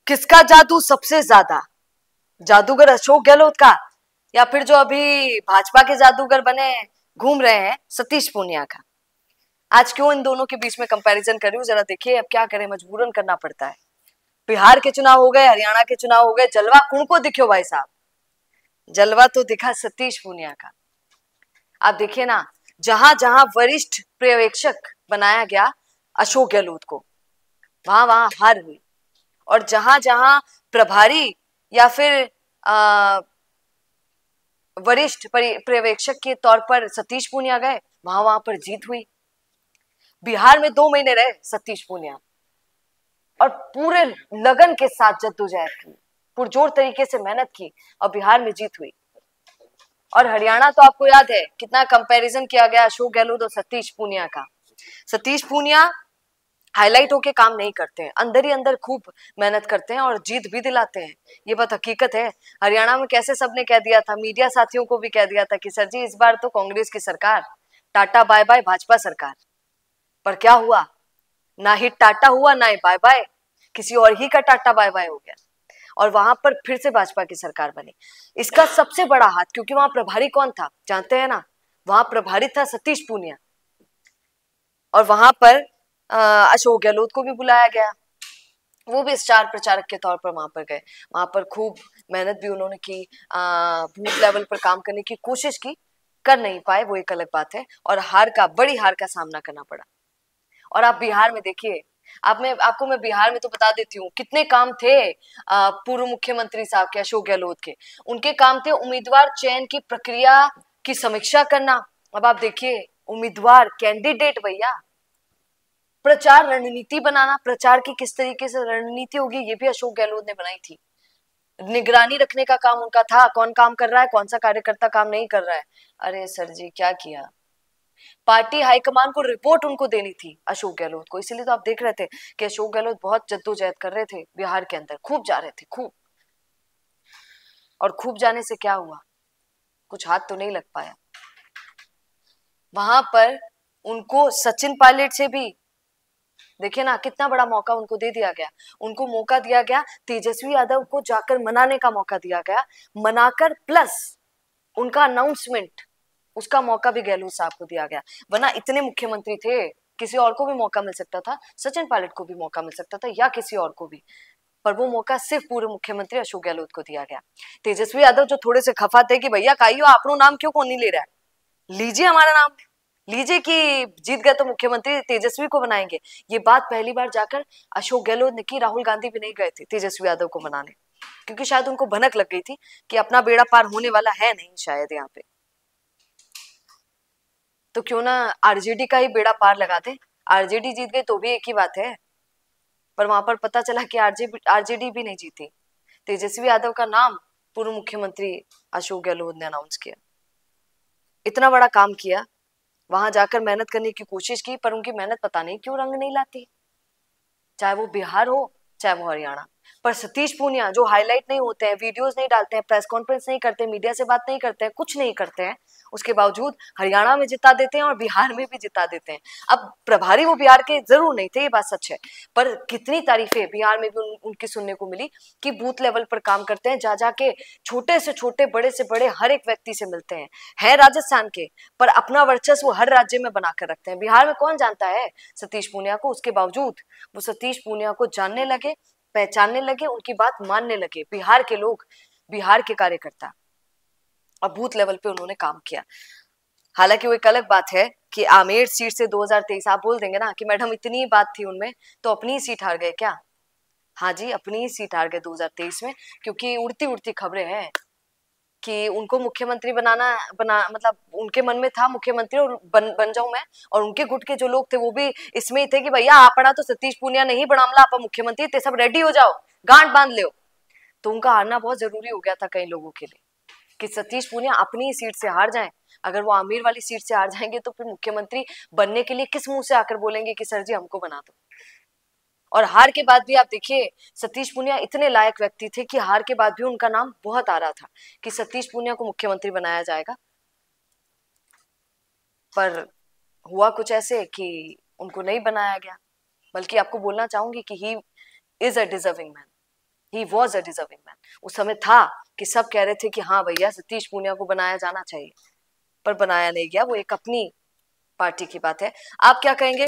किसका जादू सबसे ज्यादा, जादूगर अशोक गहलोत का, या फिर जो अभी भाजपा के जादूगर बने घूम रहे हैं सतीश पूनिया का? आज क्यों इन दोनों के बीच में कंपैरिजन कर रही हूँ, जरा देखिए। अब क्या करें, मजबूरन करना पड़ता है। बिहार के चुनाव हो गए, हरियाणा के चुनाव हो गए, जलवा कौन को दिखो भाई साहब? जलवा तो दिखा सतीश पूनिया का। आप देखिए ना, जहां जहां वरिष्ठ पर्यवेक्षक बनाया गया अशोक गहलोत को, वहां वहां हार हुई। और जहां जहां प्रभारी या फिर वरिष्ठ पर्यवेक्षक के तौर पर सतीश पूनिया गए, वहां वहां पर जीत हुई। बिहार में 2 महीने रहे सतीश पूनिया और पूरे लगन के साथ जद्दोजहद की, पुरजोर तरीके से मेहनत की और बिहार में जीत हुई। और हरियाणा तो आपको याद है कितना कंपैरिजन किया गया अशोक गहलोत और सतीश पूनिया का। सतीश पूनिया हाईलाइट होके काम नहीं करते हैं, अंदर ही अंदर खूब मेहनत करते हैं और जीत भी दिलाते हैं। ये बात हकीकत है। हरियाणा में कैसे सबने कह दिया था, मीडिया साथियों को भी कह दिया था कि सर जी इस बार तो कांग्रेस की सरकार, टाटा बाय बाय भाजपा सरकार। पर क्या हुआ, ना ही टाटा हुआ ना ही बाय बाय, किसी और ही का टाटा बाय बाय हो गया और वहां पर फिर से भाजपा की सरकार बनी। इसका सबसे बड़ा हाथ, क्योंकि वहां प्रभारी कौन था जानते हैं ना? वहां प्रभारी था सतीश पूनिया और वहां पर अशोक गहलोत को भी बुलाया गया। वो भी स्टार प्रचारक के तौर पर वहां पर गए, वहां पर खूब मेहनत भी उन्होंने की, बूथ लेवल पर काम करने की कोशिश की, कर नहीं पाए, वो एक अलग बात है। और बड़ी हार का सामना करना पड़ा। और आप बिहार में देखिए, आपको मैं बिहार में तो बता देती हूँ कितने काम थे पूर्व मुख्यमंत्री साहब के, अशोक गहलोत के। उनके काम थे उम्मीदवार चयन की प्रक्रिया की समीक्षा करना। अब आप देखिए, उम्मीदवार कैंडिडेट भैया, प्रचार रणनीति बनाना, प्रचार की किस तरीके से रणनीति होगी ये भी अशोक गहलोत ने बनाई थी। निगरानी रखने का काम उनका था, कौन काम कर रहा है, कौन सा कार्यकर्ता काम नहीं कर रहा है। अरे सर जी क्या किया, पार्टी हाईकमान को रिपोर्ट उनको देनी थी अशोक गहलोत को। इसीलिए तो आप देख रहे थे कि अशोक गहलोत बहुत जद्दोजहद कर रहे थे बिहार के अंदर, खूब जा रहे थे, खूब। और खूब जाने से क्या हुआ, कुछ हाथ तो नहीं लग पाया। वहां पर उनको सचिन पायलट से भी देखिए ना कितना बड़ा मौका उनको दे दिया गया। उनको मौका दिया गया, तेजस्वी यादव को जाकर मनाने का मौका दिया गया, मनाकर प्लस उनका अनाउंसमेंट, उसका मौका भी गहलोत साहब को दिया गया। वरना इतने मुख्यमंत्री थे, किसी और को भी मौका मिल सकता था, सचिन पायलट को भी मौका मिल सकता था या किसी और को भी, पर वो मौका सिर्फ पूर्व मुख्यमंत्री अशोक गहलोत को दिया गया। तेजस्वी यादव जो थोड़े से खफा थे कि भैया काइयो आपनो नाम क्यों कौन नहीं ले रहा है, लीजिए हमारा नाम, लीजिए कि जीत गए तो मुख्यमंत्री तेजस्वी को बनाएंगे। ये बात पहली बार जाकर अशोक गहलोत ने की, राहुल गांधी भी नहीं गए थे तेजस्वी यादव को मनाने, क्योंकि शायद उनको भनक लग गई थी कि अपना बेड़ा पार होने वाला है नहीं शायद यहाँ पे, तो क्यों ना आरजेडी का ही बेड़ा पार लगा दे। आरजेडी जीत गई तो भी एक ही बात है, पर वहां पर पता चला कि आरजेडी भी नहीं जीती। तेजस्वी यादव का नाम पूर्व मुख्यमंत्री अशोक गहलोत ने अनाउंस किया। इतना बड़ा काम किया, वहां जाकर मेहनत करने की कोशिश की, पर उनकी मेहनत पता नहीं क्यों रंग नहीं लाती, चाहे वो बिहार हो चाहे वो हरियाणा। पर सतीश पूनिया जो हाईलाइट नहीं होते हैं, वीडियोस नहीं डालते हैं, प्रेस कॉन्फ्रेंस नहीं करते, मीडिया से बात नहीं करते हैं, कुछ नहीं करते हैं, उसके बावजूद हरियाणा में जिता देते हैं और बिहार में भी जिता देते हैं। अब प्रभारी वो बिहार के जरूर नहीं थे, ये बात सच है, पर कितनी तारीफें बिहार में भी उनकी सुनने को मिली कि बूथ लेवल पर काम करते हैं, जा जाके छोटे से छोटे बड़े से बड़े हर एक व्यक्ति से मिलते हैं। है राजस्थान के, पर अपना वर्चस्व हर राज्य में बनाकर रखते हैं। बिहार में कौन जानता है सतीश पूनिया को, उसके बावजूद वो सतीश पूनिया को जानने लगे, पहचानने लगे, उनकी बात मानने लगे बिहार के लोग, बिहार के कार्यकर्ता। और बूथ लेवल पे उन्होंने काम किया। हालांकि वो एक अलग बात है कि आमेर सीट से 2023, आप बोल देंगे ना कि मैडम इतनी बात थी उनमें तो अपनी सीट हार गए क्या? हाँ जी, अपनी सीट हार गए 2023 में, क्योंकि उड़ती उड़ती खबरें हैं कि उनको मुख्यमंत्री बना मतलब उनके मन में था मुख्यमंत्री और बन जाऊं मैं, और उनके गुट के जो लोग थे वो भी इसमें ही थे कि भैया आपना तो सतीश पूनिया नहीं बनामला आप मुख्यमंत्री ते, सब रेडी हो जाओ, गांठ बांध लो। तो उनका हारना बहुत जरूरी हो गया था कई लोगों के लिए कि सतीश पूनिया अपनी ही सीट से हार जाएं। अगर वो आमेर वाली सीट से हार जाएंगे तो फिर मुख्यमंत्री बनने के लिए किस मुंह से आकर बोलेंगे कि सर जी हमको बना दो। और हार के बाद भी आप देखिए, सतीश पूनिया इतने लायक व्यक्ति थे कि हार के बाद भी उनका नाम बहुत आ रहा था कि सतीश पूनिया को मुख्यमंत्री बनाया जाएगा। पर हुआ कुछ ऐसे कि उनको नहीं बनाया गया। बल्कि आपको बोलना चाहूंगी कि he is a deserving man, he was a deserving man. उस समय था कि सब कह रहे थे कि हाँ भैया सतीश पूनिया को बनाया जाना चाहिए, पर बनाया नहीं गया। वो एक अपनी पार्टी की बात है। आप क्या कहेंगे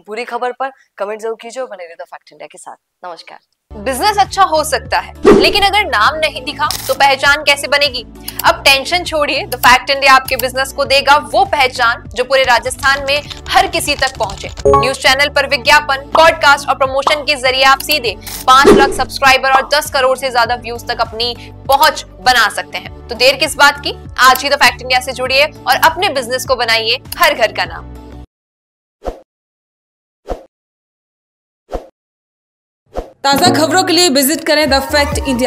पूरी खबर पर? कमेंट जरूर कीजिए और बने रहिए द फैक्ट इंडिया के साथ। नमस्कार। बिजनेस अच्छा हो सकता है, लेकिन अगर नाम नहीं दिखा तो पहचान कैसे बनेगी? अब टेंशन छोड़िए, द फैक्ट इंडिया आपके बिजनेस को देगा वो पहचान जो पूरे राजस्थान में हर किसी तक पहुंचे। न्यूज चैनल पर विज्ञापन, पॉडकास्ट और प्रमोशन के जरिए आप सीधे 5 लाख सब्सक्राइबर और 10 करोड़ से ज्यादा व्यूज तक अपनी पहुंच बना सकते हैं। तो देर किस बात की, आज ही द फैक्ट इंडिया से जुड़िए और अपने बिजनेस को बनाइए हर घर का नाम। ताज़ा खबरों के लिए विजिट करें द फैक्ट इंडिया।